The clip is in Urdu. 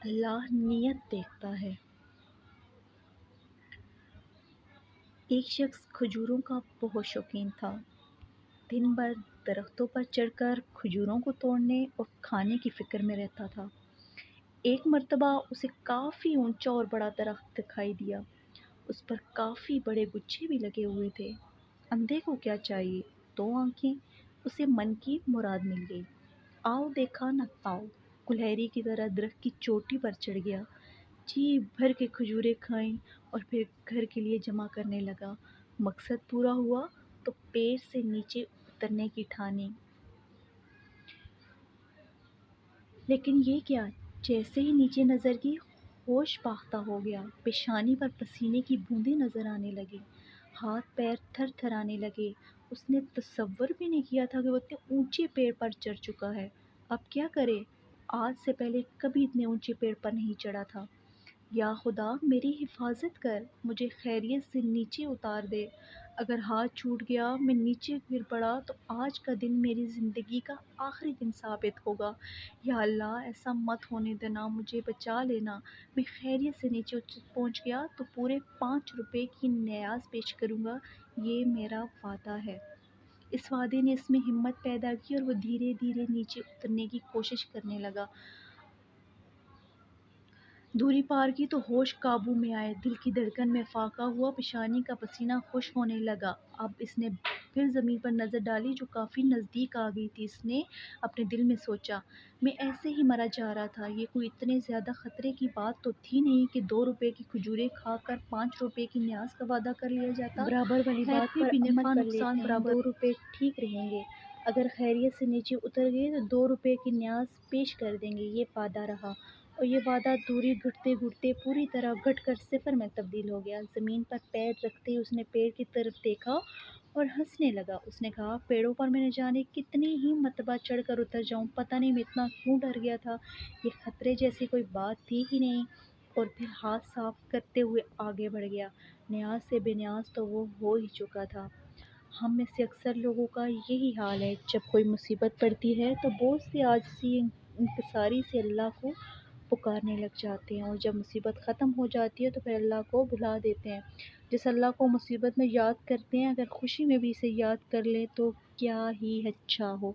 اللہ نیت دیکھتا ہے۔ ایک شخص کھجوروں کا بہت شوقین تھا۔ دن بھر درختوں پر چڑھ کر کھجوروں کو توڑنے اور کھانے کی فکر میں رہتا تھا۔ ایک مرتبہ اسے کافی اونچا اور بڑا درخت دکھائی دیا۔ اس پر کافی بڑے گچھے بھی لگے ہوئے تھے۔ اندھے کو کیا چاہیے، دو آنکھیں، اسے من کی مراد مل گئی۔ آؤ دیکھا نہ پاؤ، کلہری کی طرح درخت کی چوٹی پر چڑھ گیا، جی بھر کے کھجوریں کھائیں اور پھر گھر کے لیے جمع کرنے لگا۔ مقصد پورا ہوا تو پیڑ سے نیچے اترنے کی ٹھانی۔ لیکن یہ کیا، جیسے ہی نیچے نظر کی، ہوش باختہ ہو گیا۔ پیشانی پر پسینے کی بوندیں نظر آنے لگیں، ہاتھ پیر تھر تھرانے لگے۔ اس نے تصور بھی نہیں کیا تھا کہ وہ اتنے اونچے پیڑ پر چڑھ چکا ہے۔ اب کیا کرے، آج سے پہلے کبھی اتنے اونچے پیڑ پر نہیں چڑھا تھا۔ یا خدا میری حفاظت کر، مجھے خیریت سے نیچے اتار دے۔ اگر ہاتھ چھوٹ گیا، میں نیچے گر پڑا تو آج کا دن میری زندگی کا آخری دن ثابت ہوگا۔ یا اللہ ایسا مت ہونے دینا، مجھے بچا لینا۔ میں خیریت سے نیچے پہنچ گیا تو پورے 5 روپے کی نیاز پیش کروں گا، یہ میرا وعدہ ہے۔ اس وعدے نے اس میں ہمت پیدا کی اور وہ دھیرے دھیرے نیچے اترنے کی کوشش کرنے لگا۔ دوری پار کی تو ہوش قابو میں آئے، دل کی دھڑکن میں اضافہ ہوا، پیشانی کا پسینہ خشک ہونے لگا۔ اب اس نے پھر زمین پر نظر ڈالی جو کافی نزدیک آ گئی تھی۔ اس نے اپنے دل میں سوچا، میں ایسے ہی مرا جا رہا تھا، یہ کوئی اتنے زیادہ خطرے کی بات تو تھی نہیں کہ 2 روپے کی کھجوریں کھا کر 5 روپے کی نیاز کا وعدہ کر لیا جاتا۔ برابر والی بات پر عمل کر لیتے ہیں، 2 روپے ٹھیک رہیں گے۔ اگر خیریت سے نیچے اتر گئے تو 2 روپے کی نیاز پیش کر دیں گے، یہ وعدہ رہا۔ اور یہ وعدہ دوری گھٹتے گھٹتے پوری طرح گھٹ کر صفر میں تبدیل ہو گیا۔ زمین پر پیر رکھتے اس نے پیڑ کی طرف دیکھا اور ہنسنے لگا۔ اس نے کہا، پیڑوں پر میں نہ جانے کتنی ہی مرتبہ چڑھ کر اتر جاؤں، پتہ نہیں میں اتنا کیوں ڈر گیا تھا، یہ خطرے جیسی کوئی بات تھی ہی نہیں۔ اور پھر ہاتھ صاف کرتے ہوئے آگے بڑھ گیا۔ نیاز سے بے نیاز تو وہ ہو ہی چکا تھا۔ ہم میں سے اکثر لوگوں کا یہی حال ہے، جب کوئی مصیبت پڑتی ہے تو بہت سی عاجزی انکساری سے اللہ کو پکارنے لگ جاتے ہیں، اور جب مصیبت ختم ہو جاتی ہے تو پھر اللہ کو بھلا دیتے ہیں۔ جس اللہ کو مصیبت میں یاد کرتے ہیں، اگر خوشی میں بھی اسے یاد کر لیں تو کیا ہی اچھا ہو۔